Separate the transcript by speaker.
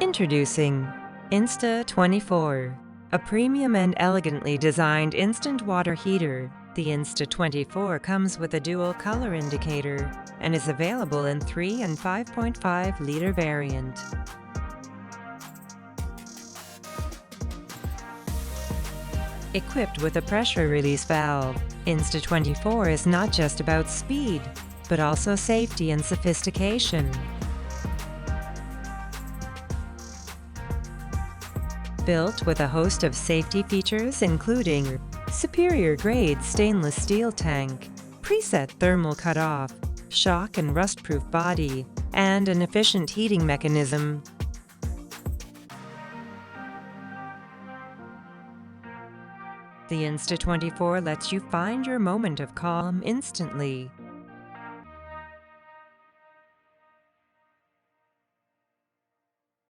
Speaker 1: Introducing Insta 24, a premium and elegantly designed instant water heater. The Insta 24 comes with a dual color indicator and is available in 3 and 5.5-liter variant. Equipped with a pressure release valve, Insta 24 is not just about speed, but also safety and sophistication. Built with a host of safety features including superior-grade stainless steel tank, preset thermal cutoff, shock and rust-proof body, and an efficient heating mechanism. The Insta 24 lets you find your moment of calm instantly